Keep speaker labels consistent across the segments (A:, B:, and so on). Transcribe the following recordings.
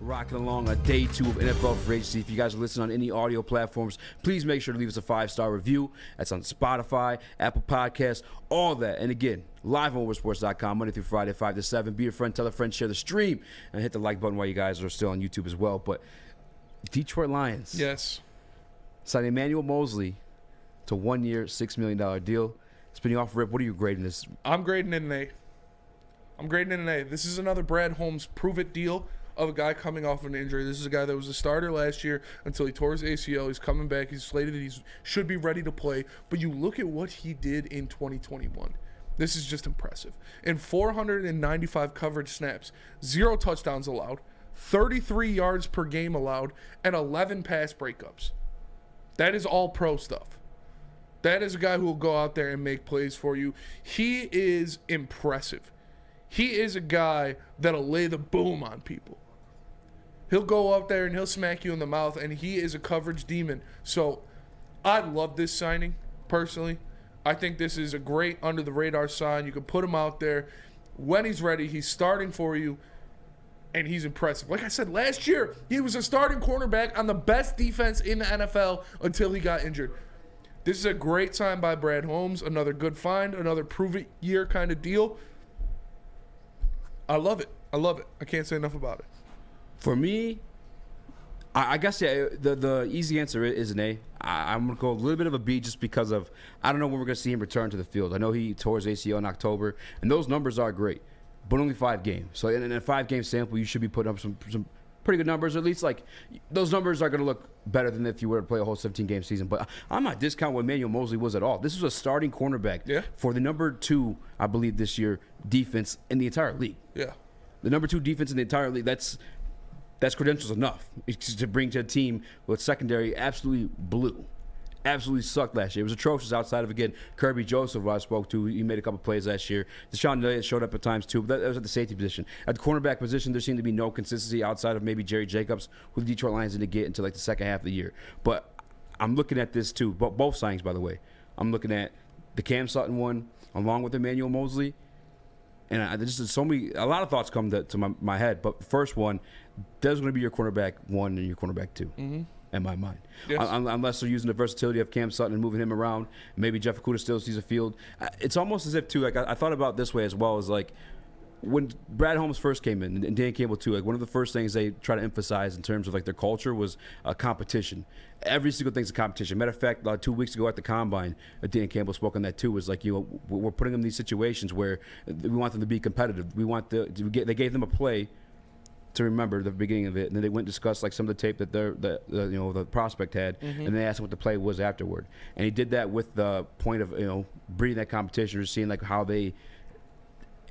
A: Rocking along a day 2 of NFL Free Agency. If you guys are listening on any audio platforms, please make sure to leave us a 5-star review. That's on Spotify, Apple Podcasts, all that. And again, live on woodwardsports.com, Monday through Friday, 5 to 7. Be a friend, tell a friend, share the stream, and hit the like button while you guys are still on YouTube as well. But Detroit Lions.
B: Yes.
A: Signed Emmanuel Moseley to 1 year, $6 million deal. Spinning off rip, what are you grading this?
B: I'm grading it an A. This is another Brad Holmes prove-it deal of a guy coming off an injury. This is a guy that was a starter last year until he tore his ACL. He's coming back. He's slated that he should be ready to play. But you look at what he did in 2021. This is just impressive. In 495 coverage snaps, 0 touchdowns allowed, 33 yards per game allowed, and 11 pass breakups. That is all pro stuff. That is a guy who will go out there and make plays for you. He is impressive. He is a guy that'll lay the boom on people. He'll go up there and he'll smack you in the mouth, and he is a coverage demon. So I love this signing, personally. I think this is a great under-the-radar sign. You can put him out there. When he's ready, he's starting for you, and he's impressive. Like I said, last year, he was a starting cornerback on the best defense in the NFL until he got injured. This is a great sign by Brad Holmes, another good find, another prove-it year kind of deal. I love it. I can't say enough about it.
A: For me, I guess the easy answer is an A. I'm going to go a little bit of a B just because of I don't know when we're going to see him return to the field. I know he tore his ACL in October, and those numbers are great, but only 5 games. So in a 5-game sample, you should be putting up some pretty good numbers. Or at least like those numbers are going to look better than if you were to play a whole 17-game season. But I'm not discounting what Emmanuel Moseley was at all. This was a starting cornerback for the number 2, I believe, this year defense in the entire league.
B: Yeah,
A: the number 2 defense in the entire league. That's credentials enough to bring to a team with secondary absolutely blew. Absolutely sucked last year. It was atrocious outside of, again, Kirby Joseph, who I spoke to. He made a couple plays last year. Deshaun Elliott showed up at times, too, but that was at the safety position. At the cornerback position, there seemed to be no consistency outside of maybe Jerry Jacobs, who the Detroit Lions didn't get until like the second half of the year. But I'm looking at this, too. Both signings, by the way. I'm looking at the Cam Sutton one along with Emmanuel Moseley. And there's just a lot of thoughts come to my head. But first one, there's going to be your cornerback 1 and your cornerback 2, in my mind.
B: Yes.
A: Unless they're using the versatility of Cam Sutton and moving him around. Maybe Jeff Okudah still sees a field. It's almost as if, too, like I thought about it this way as well, as like when Brad Holmes first came in, and Dan Campbell, too, like one of the first things they try to emphasize in terms of like their culture was competition. Every single thing's a competition. Matter of fact, 2 weeks ago at the Combine, Dan Campbell spoke on that too. Was like, we're putting them in these situations where we want them to be competitive. They gave them a play to remember the beginning of it, and then they went and discussed like some of the tape that the prospect had, and they asked him what the play was afterward. And he did that with the point of breeding that competition, or seeing like how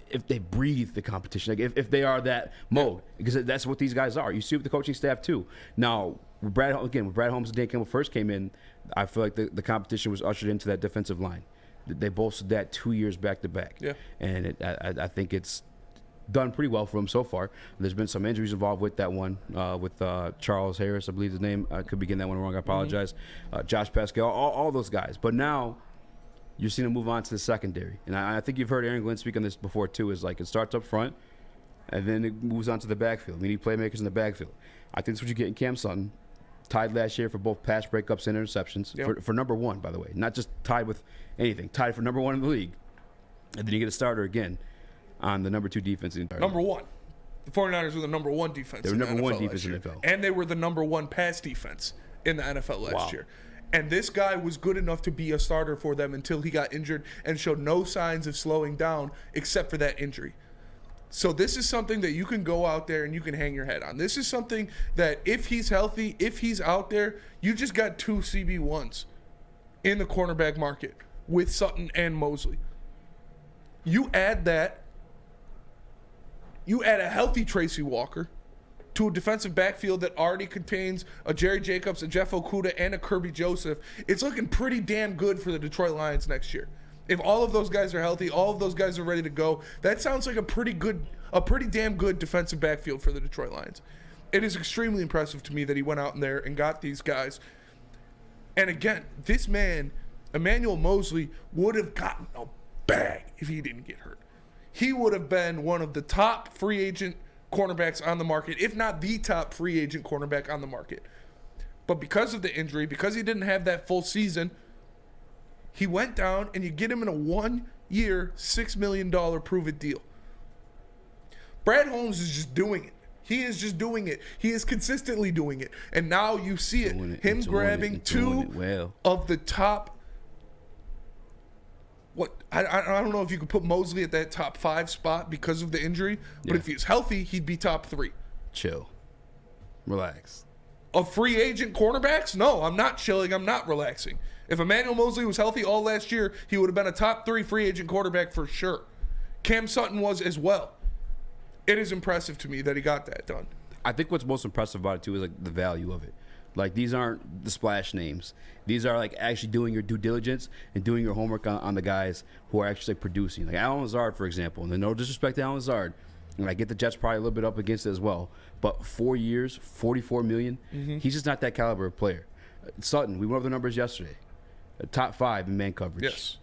A: if they breathe the competition, like if they are that mode, because that's what these guys are. You see with the coaching staff too. Now, when Brad Holmes and Dan Campbell first came in, I feel like the competition was ushered into that defensive line. They bolstered that 2 years back to back, and I think it's done pretty well for them so far. There's been some injuries involved with that one, with Charles Harris, I believe his name. I could be getting that one wrong. I apologize. Josh Pascal, all those guys. But now you're seeing them move on to the secondary. And I think you've heard Aaron Glenn speak on this before, too, is like it starts up front, and then it moves on to the backfield. We need playmakers in the backfield. I think that's what you get in Cam Sutton. Tied last year for both pass breakups and interceptions. For number 1, by the way. Not just tied with anything. Tied for number 1 in the league. And then you get a starter again on the number 2 defense in the entire
B: Number 1. The 49ers were the number 1 defense in the NFL. They were number 1 defense in the NFL. And they were the number 1 pass defense in the NFL last year. And this guy was good enough to be a starter for them until he got injured and showed no signs of slowing down except for that injury. So this is something that you can go out there and you can hang your head on. This is something that if he's healthy, if he's out there, you just got 2 CB1s in the cornerback market with Sutton and Moseley. You add that. You add a healthy Tracy Walker to a defensive backfield that already contains a Jerry Jacobs, a Jeff Okudah, and a Kirby Joseph. It's looking pretty damn good for the Detroit Lions next year. If all of those guys are healthy, all of those guys are ready to go, that sounds like a pretty damn good defensive backfield for the Detroit Lions. It is extremely impressive to me that he went out in there and got these guys. And again, this man, Emmanuel Moseley, would have gotten a bag if he didn't get hurt. He would have been one of the top free agent cornerbacks on the market, if not the top free agent cornerback on the market. But because of the injury, because he didn't have that full season, he went down, and you get him in a 1-year, $6 million prove-it deal. Brad Holmes is just doing it. He is just doing it. He is consistently doing it. And now you see it. Him grabbing two of the top. I don't know if you could put Moseley at that top 5 spot because of the injury, but if he was healthy, he'd be top 3.
A: Chill. Relax.
B: Of free agent cornerbacks? No, I'm not chilling. I'm not relaxing. If Emmanuel Moseley was healthy all last year, he would have been a top 3 free agent quarterback for sure. Cam Sutton was as well. It is impressive to me that he got that done.
A: I think what's most impressive about it, too, is like the value of it. Like, these aren't the splash names. These are, like, actually doing your due diligence and doing your homework on the guys who are actually producing. Like, Allen Lazard, for example. And no disrespect to Allen Lazard. And I get the Jets probably a little bit up against it as well. But 4 years, $44 million, he's just not that caliber of player. Sutton, we went over the numbers yesterday. Top 5 in man coverage.
B: Yes.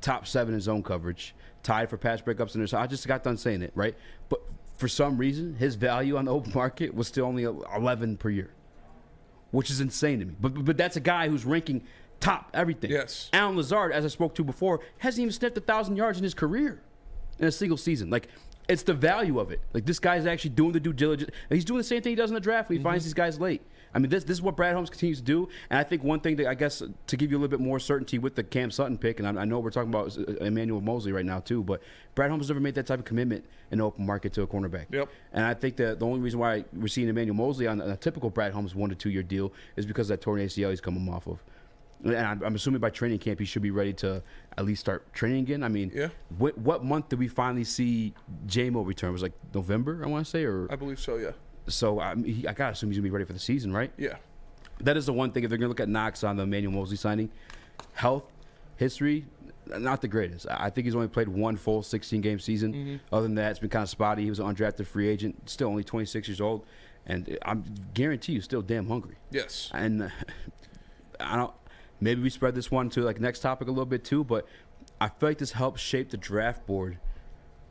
A: Top 7 in zone coverage. Tied for pass breakups. And I just got done saying it, right? But for some reason, his value on the open market was still only 11 per year, which is insane to me. But that's a guy who's ranking top everything.
B: Yes.
A: Allen Lazard, as I spoke to before, hasn't even sniffed 1,000 yards in his career in a single season. Like, it's the value of it. Like, this guy's actually doing the due diligence. And he's doing the same thing he does in the draft when he finds these guys late. I mean, this is what Brad Holmes continues to do. And I think one thing that, I guess, to give you a little bit more certainty with the Cam Sutton pick, and I know we're talking about Emmanuel Moseley right now too, but Brad Holmes never made that type of commitment in the open market to a cornerback.
B: Yep.
A: And I think that the only reason why we're seeing Emmanuel Moseley on a typical Brad Holmes 1 to 2 year deal is because of that torn ACL he's coming off of. And I'm assuming by training camp he should be ready to at least start training again. I mean, what month did we finally see J-Mo return? It was like November, I want to say? Or
B: I believe so, yeah.
A: So I got to assume he's going to be ready for the season, right?
B: Yeah.
A: That is the one thing. If they're going to look at knocks on the Emmanuel Moseley signing, health, history, not the greatest. I think he's only played one full 16-game season. Other than that, it's been kind of spotty. He was an undrafted free agent, still only 26 years old. And I guarantee you, still damn hungry.
B: Yes.
A: And I don't. Maybe we spread this one to like next topic a little bit too, but I feel like this helps shape the draft board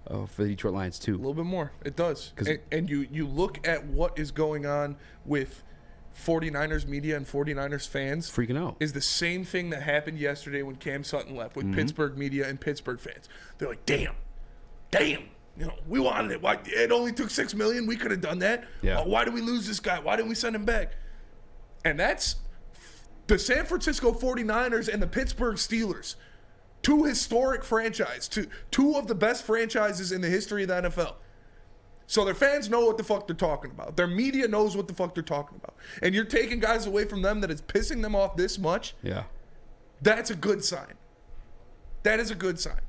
A: for the Detroit Lions too.
B: A little bit more. It does. And you look at what is going on with 49ers media and 49ers fans.
A: Freaking out.
B: Is the same thing that happened yesterday when Cam Sutton left with Pittsburgh media and Pittsburgh fans. They're like, damn. You know, we wanted it. Why, it only took $6 million. We could have done that.
A: Yeah.
B: Why did we lose this guy? Why didn't we send him back? And that's the San Francisco 49ers and the Pittsburgh Steelers. Two historic franchises. Two of the best franchises in the history of the NFL. So their fans know what the fuck they're talking about. Their media knows what the fuck they're talking about. And you're taking guys away from them that is pissing them off this much.
A: Yeah.
B: That's a good sign. That is a good sign.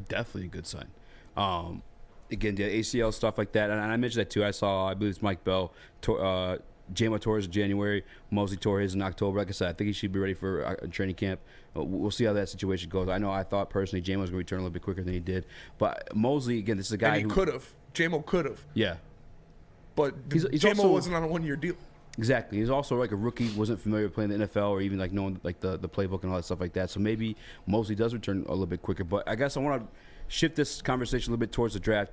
A: Definitely a good sign. Again, the ACL stuff like that, and I mentioned that too. I believe it's Mike Bell. J-Mo tore his in January. Moseley tore his in October. Like I said, I think he should be ready for a training camp. We'll see how that situation goes. I thought personally J-Mo was going to return a little bit quicker than he did. But Moseley, again, this is a guy
B: who could have. J-Mo could have.
A: Yeah.
B: But J-Mo wasn't on a 1 year deal.
A: Exactly. He's also like a rookie, wasn't familiar with playing the NFL or even like knowing like the playbook and all that stuff like that. So maybe Moseley does return a little bit quicker. But I guess I want to shift this conversation a little bit towards the draft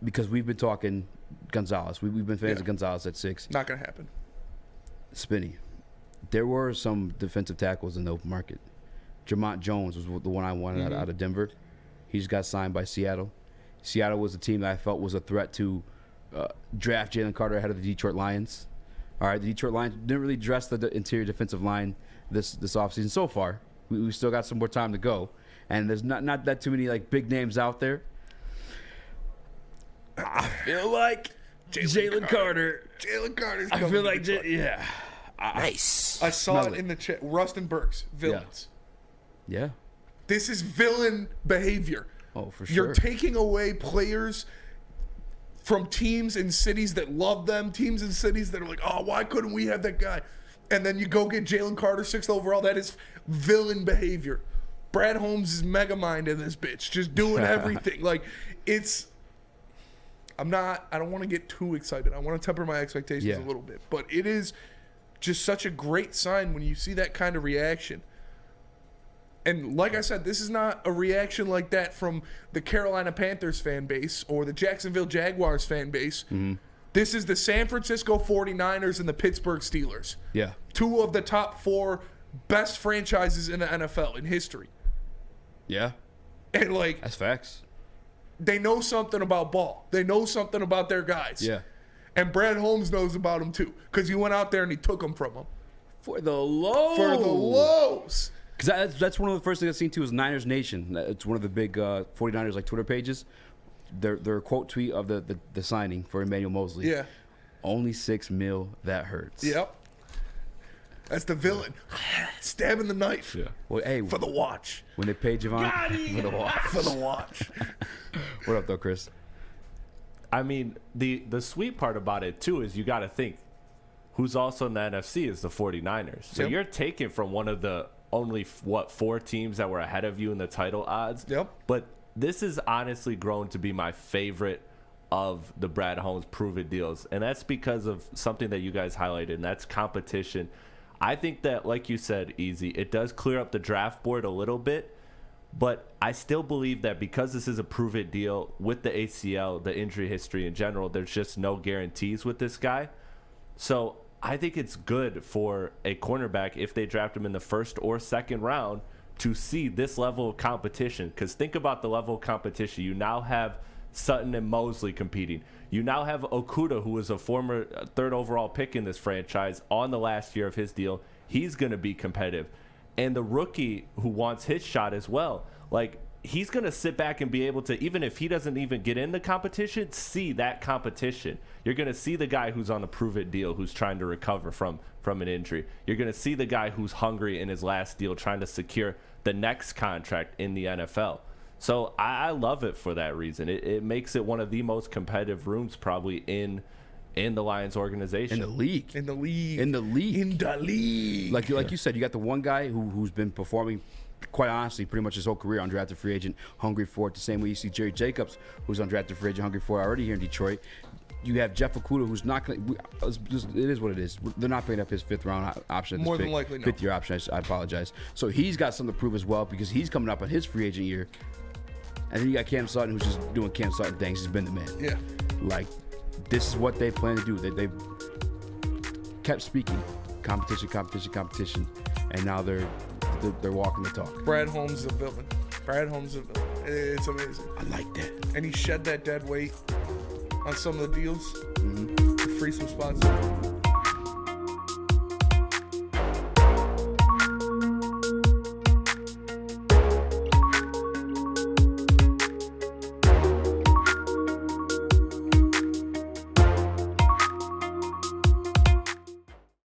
A: because we've been talking Gonzalez. We've been fans of Gonzalez at 6.
B: Not going to happen.
A: Spinney. There were some defensive tackles in the open market. Jermont Jones was the one I wanted out of Denver. He just got signed by Seattle. Seattle was a team that I felt was a threat to draft Jalen Carter ahead of the Detroit Lions. All right, the Detroit Lions didn't really dress the interior defensive line this offseason so far. We still got some more time to go. And there's not that too many like big names out there. I feel like Jalen Carter.
B: Jalen Carter's
A: I
B: coming
A: feel
B: to
A: like
B: Detroit.
A: nice.
B: I saw it in the chat. Rustin Burks, villains.
A: Yeah.
B: This is villain behavior.
A: Oh, for sure.
B: You're taking away players from teams and cities that love them, teams and cities that are like, oh, why couldn't we have that guy? And then you go get Jalen Carter 6th overall. That is villain behavior. Brad Holmes is mega mind in this bitch, just doing everything. Like, it's... I don't want to get too excited. I want to temper my expectations a little bit. But it is just such a great sign when you see that kind of reaction. And like I said, this is not a reaction like that from the Carolina Panthers fan base or the Jacksonville Jaguars fan base. This is the San Francisco 49ers and the Pittsburgh Steelers.
A: Yeah.
B: 2 of the top 4 best franchises in the NFL in history.
A: Yeah.
B: And, like,
A: That's facts.
B: they know something about ball. They know something about their guys.
A: Yeah.
B: And Brad Holmes knows about them, too, because he went out there and he took them from them.
A: For the lows.
B: For the lows.
A: Because that's one of the first things I've seen, too, is Niners Nation. It's one of the big 49ers, like, Twitter pages. Their quote tweet of the signing for Emmanuel Moseley.
B: Yeah.
A: Only $6 million, that hurts.
B: Yep. That's the villain. Stabbing the knife.
A: Yeah. Well, hey,
B: For the watch.
A: when they paid Javon, for the watch.
B: For the watch.
A: What up, though, Chris?
C: I mean, the sweet part about it, too, is you got to think who's also in the NFC is the 49ers. So
B: Yep.
C: you're taking from one of the only, 4 teams that were ahead of you in the title odds.
B: Yep.
C: But this has honestly grown to be my favorite of the Brad Holmes prove-it deals. And that's because of something that you guys highlighted, and that's competition. I think that, like you said, Easy, it does clear up the draft board a little bit. But I still believe that because this is a prove-it deal with the ACL, the injury history in general, there's just no guarantees with this guy. So I think it's good for a cornerback, if they draft him in the first or second round, to see this level of competition. Because think about the level of competition. You now have Sutton and Moseley competing. You now have Okuda, who was a former 3rd overall pick in this franchise, on the last year of his deal. He's going to be competitive. And the rookie who wants his shot as well, like, he's going to sit back and be able to, even if he doesn't even get in the competition, see that competition. You're going to see the guy who's on a prove-it deal who's trying to recover from an injury. You're going to see the guy who's hungry in his last deal trying to secure the next contract in the NFL. So I love it for that reason. It makes it one of the most competitive rooms probably in the Lions organization.
A: In the league.
B: In the league.
A: In the league.
B: In the league.
A: Like you said, you got the one guy who's been performing, quite honestly, pretty much his whole career, undrafted free agent, hungry for it. The same way you see Jerry Jacobs, who's undrafted free agent, hungry for it already here in Detroit. You have Jeff Okuda, who's not going to. It is what it is. They're not picking up his 5th round option.
B: More than likely, no.
A: 5th year option. I apologize. So he's got something to prove as well, because he's coming up on his free agent year. And then you got Cam Sutton, who's just doing Cam Sutton things. He's been the man.
B: Yeah.
A: Like, this is what they plan to do. They've kept speaking competition, competition, competition, and now they're walking the talk.
B: Brad Holmes is a villain. Brad Holmes is a villain. It's amazing.
A: I like that.
B: And he shed that dead weight on some of the deals to free some spots.